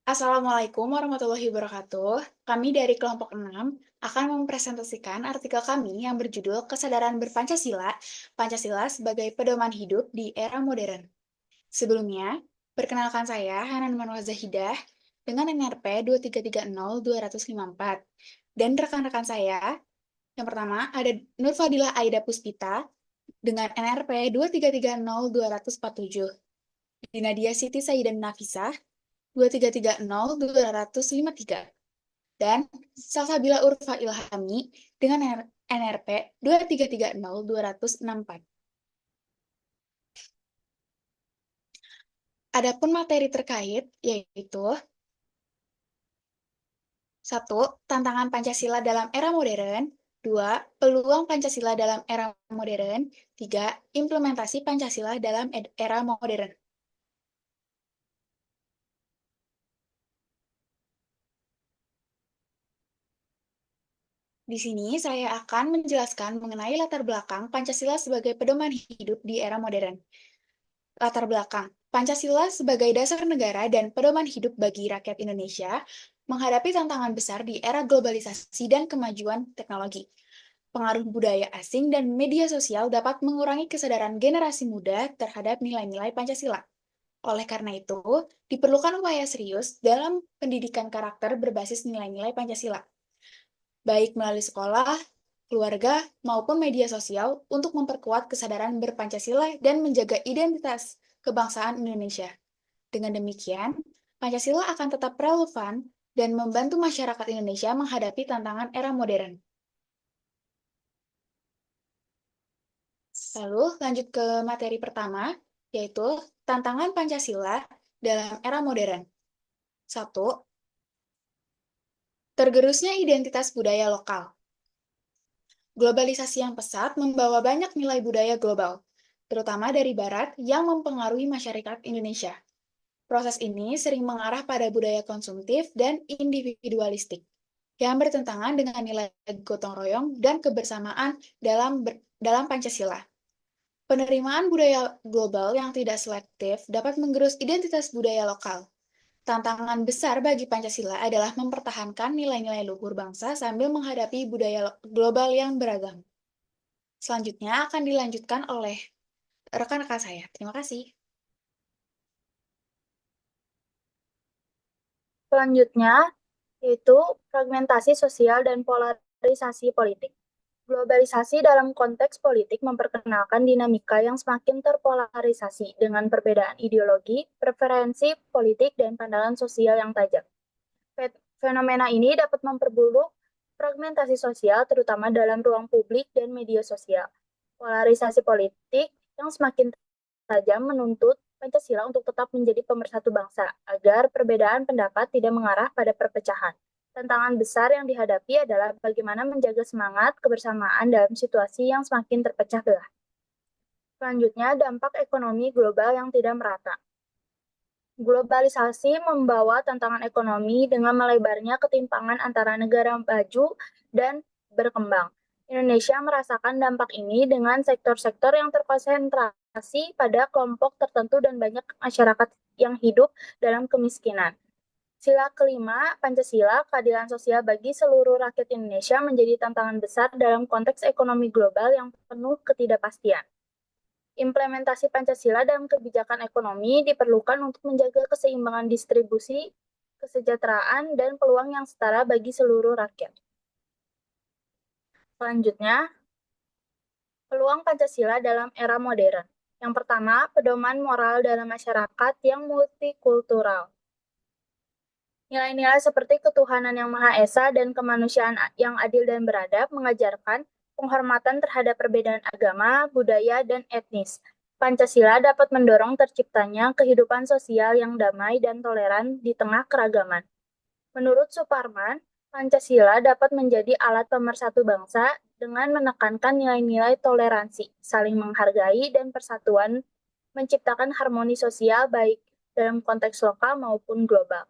Assalamualaikum warahmatullahi wabarakatuh. Kami dari kelompok 6 akan mempresentasikan artikel kami yang berjudul Kesadaran Berpancasila, Pancasila sebagai Pedoman Hidup di Era Modern. Sebelumnya, perkenalkan saya Hanan Manwa Zahidah dengan NRP 2330254 dan rekan-rekan saya. Yang pertama ada Nur Fadilah Aida Puspita dengan NRP 2330247, Dinadia Siti Saidan Nafisah 2330253, dan Salsabila Urfa Ilhami dengan NRP 2330264. Adapun materi terkait yaitu 1. Tantangan Pancasila dalam era modern. 2. Peluang Pancasila dalam era modern. 3. Implementasi Pancasila dalam era modern. Di sini saya akan menjelaskan mengenai latar belakang Pancasila sebagai pedoman hidup di era modern. Latar belakang Pancasila sebagai dasar negara dan pedoman hidup bagi rakyat Indonesia menghadapi tantangan besar di era globalisasi dan kemajuan teknologi. Pengaruh budaya asing dan media sosial dapat mengurangi kesadaran generasi muda terhadap nilai-nilai Pancasila. Oleh karena itu, diperlukan upaya serius dalam pendidikan karakter berbasis nilai-nilai Pancasila, baik melalui sekolah, keluarga, maupun media sosial untuk memperkuat kesadaran berpancasila dan menjaga identitas kebangsaan Indonesia. Dengan demikian, Pancasila akan tetap relevan dan membantu masyarakat Indonesia menghadapi tantangan era modern. Lalu lanjut ke materi pertama, yaitu tantangan Pancasila dalam era modern. 1. Tergerusnya identitas budaya lokal. Globalisasi yang pesat membawa banyak nilai budaya global, terutama dari Barat yang mempengaruhi masyarakat Indonesia. Proses ini sering mengarah pada budaya konsumtif dan individualistik, yang bertentangan dengan nilai gotong royong dan kebersamaan dalam Pancasila. Penerimaan budaya global yang tidak selektif dapat menggerus identitas budaya lokal. Tantangan besar bagi Pancasila adalah mempertahankan nilai-nilai luhur bangsa sambil menghadapi budaya global yang beragam. Selanjutnya akan dilanjutkan oleh rekan-rekan saya. Terima kasih. Selanjutnya, yaitu fragmentasi sosial dan polarisasi politik. Globalisasi dalam konteks politik memperkenalkan dinamika yang semakin terpolarisasi dengan perbedaan ideologi, preferensi politik, dan pandangan sosial yang tajam. Fenomena ini dapat memperburuk fragmentasi sosial, terutama dalam ruang publik dan media sosial. Polarisasi politik yang semakin tajam menuntut Pancasila untuk tetap menjadi pemersatu bangsa, agar perbedaan pendapat tidak mengarah pada perpecahan. Tantangan besar yang dihadapi adalah bagaimana menjaga semangat kebersamaan dalam situasi yang semakin terpecah belah. Selanjutnya, dampak ekonomi global yang tidak merata. Globalisasi membawa tantangan ekonomi dengan melebarnya ketimpangan antara negara maju dan berkembang. Indonesia merasakan dampak ini dengan sektor-sektor yang terkonsentrasi pada kelompok tertentu dan banyak masyarakat yang hidup dalam kemiskinan. Sila kelima, Pancasila, keadilan sosial bagi seluruh rakyat Indonesia menjadi tantangan besar dalam konteks ekonomi global yang penuh ketidakpastian. Implementasi Pancasila dalam kebijakan ekonomi diperlukan untuk menjaga keseimbangan distribusi, kesejahteraan, dan peluang yang setara bagi seluruh rakyat. Selanjutnya, peluang Pancasila dalam era modern. Yang pertama, pedoman moral dalam masyarakat yang multikultural. Nilai-nilai seperti ketuhanan yang Maha Esa dan kemanusiaan yang adil dan beradab mengajarkan penghormatan terhadap perbedaan agama, budaya, dan etnis. Pancasila dapat mendorong terciptanya kehidupan sosial yang damai dan toleran di tengah keragaman. Menurut Suparman, Pancasila dapat menjadi alat pemersatu bangsa dengan menekankan nilai-nilai toleransi, saling menghargai, dan persatuan, menciptakan harmoni sosial baik dalam konteks lokal maupun global.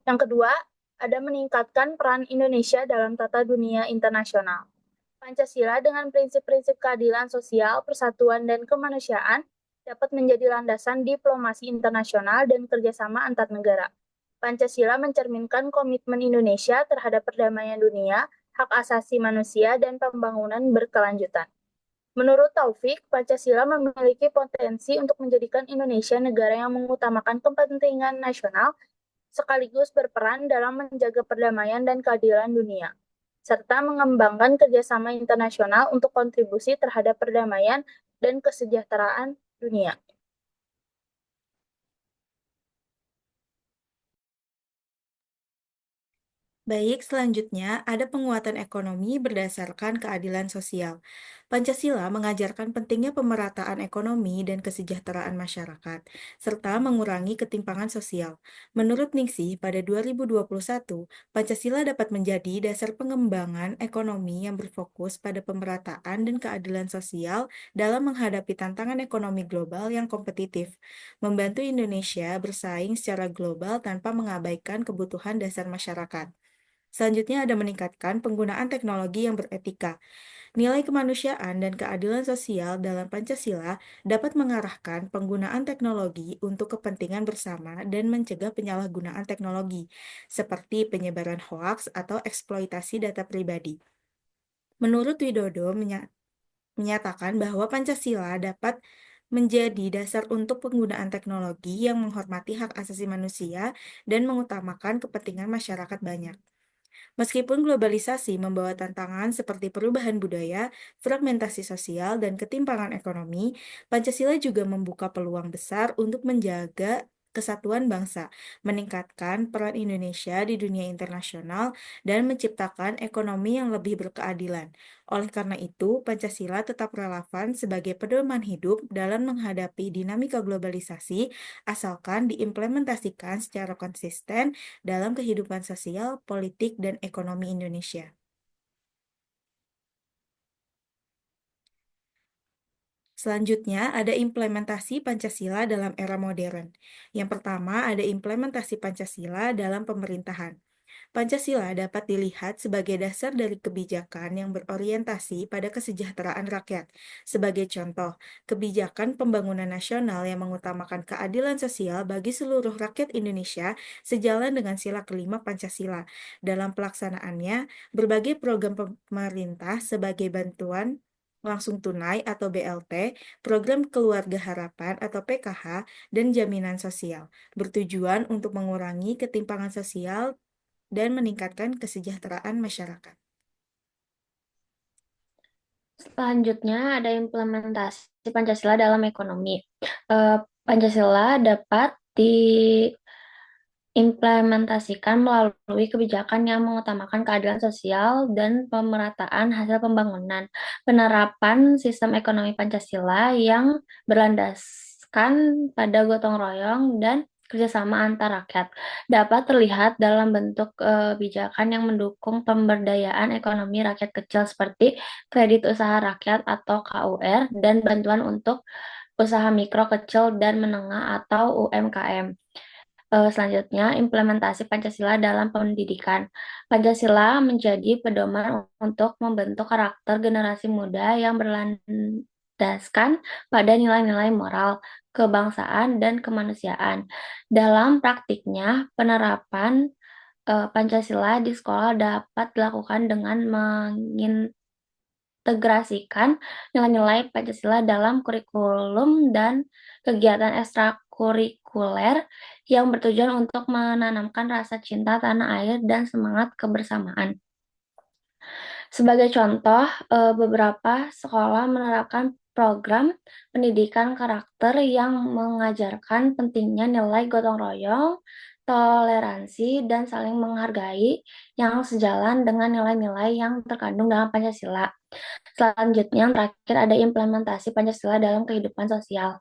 Yang kedua, ada meningkatkan peran Indonesia dalam tata dunia internasional. Pancasila dengan prinsip-prinsip keadilan sosial, persatuan, dan kemanusiaan dapat menjadi landasan diplomasi internasional dan kerjasama antar negara. Pancasila mencerminkan komitmen Indonesia terhadap perdamaian dunia, hak asasi manusia, dan pembangunan berkelanjutan. Menurut Taufik, Pancasila memiliki potensi untuk menjadikan Indonesia negara yang mengutamakan kepentingan nasional sekaligus berperan dalam menjaga perdamaian dan keadilan dunia, serta mengembangkan kerjasama internasional untuk kontribusi terhadap perdamaian dan kesejahteraan dunia. Baik, selanjutnya ada penguatan ekonomi berdasarkan keadilan sosial. Pancasila mengajarkan pentingnya pemerataan ekonomi dan kesejahteraan masyarakat, serta mengurangi ketimpangan sosial. Menurut Ningsih, pada 2021, Pancasila dapat menjadi dasar pengembangan ekonomi yang berfokus pada pemerataan dan keadilan sosial dalam menghadapi tantangan ekonomi global yang kompetitif, membantu Indonesia bersaing secara global tanpa mengabaikan kebutuhan dasar masyarakat. Selanjutnya ada meningkatkan penggunaan teknologi yang beretika. Nilai kemanusiaan dan keadilan sosial dalam Pancasila dapat mengarahkan penggunaan teknologi untuk kepentingan bersama dan mencegah penyalahgunaan teknologi, seperti penyebaran hoaks atau eksploitasi data pribadi. Menurut Widodo, menyatakan bahwa Pancasila dapat menjadi dasar untuk penggunaan teknologi yang menghormati hak asasi manusia dan mengutamakan kepentingan masyarakat banyak. Meskipun globalisasi membawa tantangan seperti perubahan budaya, fragmentasi sosial, dan ketimpangan ekonomi, Pancasila juga membuka peluang besar untuk menjaga kesatuan bangsa, meningkatkan peran Indonesia di dunia internasional, dan menciptakan ekonomi yang lebih berkeadilan. Oleh karena itu, Pancasila tetap relevan sebagai pedoman hidup dalam menghadapi dinamika globalisasi, asalkan diimplementasikan secara konsisten dalam kehidupan sosial, politik, dan ekonomi Indonesia. Selanjutnya, ada implementasi Pancasila dalam era modern. Yang pertama, ada implementasi Pancasila dalam pemerintahan. Pancasila dapat dilihat sebagai dasar dari kebijakan yang berorientasi pada kesejahteraan rakyat. Sebagai contoh, kebijakan pembangunan nasional yang mengutamakan keadilan sosial bagi seluruh rakyat Indonesia sejalan dengan sila kelima Pancasila. Dalam pelaksanaannya, berbagai program pemerintah sebagai bantuan langsung tunai atau BLT, program Keluarga Harapan atau PKH, dan jaminan sosial, bertujuan untuk mengurangi ketimpangan sosial dan meningkatkan kesejahteraan masyarakat. Selanjutnya ada implementasi Pancasila dalam ekonomi. Pancasila dapat diimplementasikan melalui kebijakan yang mengutamakan keadilan sosial dan pemerataan hasil pembangunan. Penerapan sistem ekonomi Pancasila yang berlandaskan pada gotong royong dan kerjasama antar rakyat dapat terlihat dalam bentuk kebijakan yang mendukung pemberdayaan ekonomi rakyat kecil seperti kredit usaha rakyat atau KUR dan bantuan untuk usaha mikro, kecil, dan menengah atau UMKM. Selanjutnya, implementasi Pancasila dalam pendidikan. Pancasila menjadi pedoman untuk membentuk karakter generasi muda yang berlandaskan pada nilai-nilai moral, kebangsaan, dan kemanusiaan. Dalam praktiknya, penerapan Pancasila di sekolah dapat dilakukan dengan mengintegrasikan nilai-nilai Pancasila dalam kurikulum dan kegiatan ekstrakurikuler yang bertujuan untuk menanamkan rasa cinta tanah air dan semangat kebersamaan. Sebagai contoh, beberapa sekolah menerapkan program pendidikan karakter yang mengajarkan pentingnya nilai gotong royong, toleransi, dan saling menghargai yang sejalan dengan nilai-nilai yang terkandung dalam Pancasila. Selanjutnya, yang terakhir ada implementasi Pancasila dalam kehidupan sosial.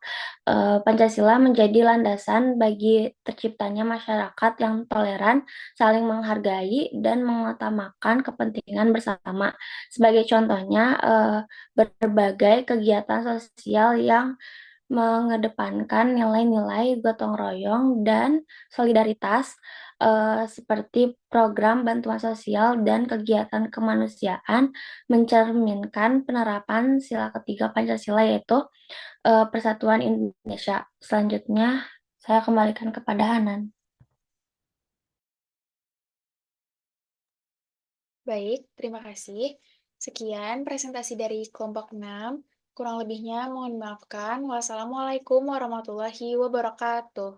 Pancasila menjadi landasan bagi terciptanya masyarakat yang toleran, saling menghargai, dan mengutamakan kepentingan bersama. Sebagai contohnya, berbagai kegiatan sosial yang mengedepankan nilai-nilai gotong royong dan solidaritas seperti program bantuan sosial dan kegiatan kemanusiaan mencerminkan penerapan sila ketiga Pancasila yaitu Persatuan Indonesia. Selanjutnya saya kembalikan kepada Hanan. Baik, terima kasih. Sekian presentasi dari kelompok 6. Kurang lebihnya mohon maafkan. Wassalamualaikum warahmatullahi wabarakatuh.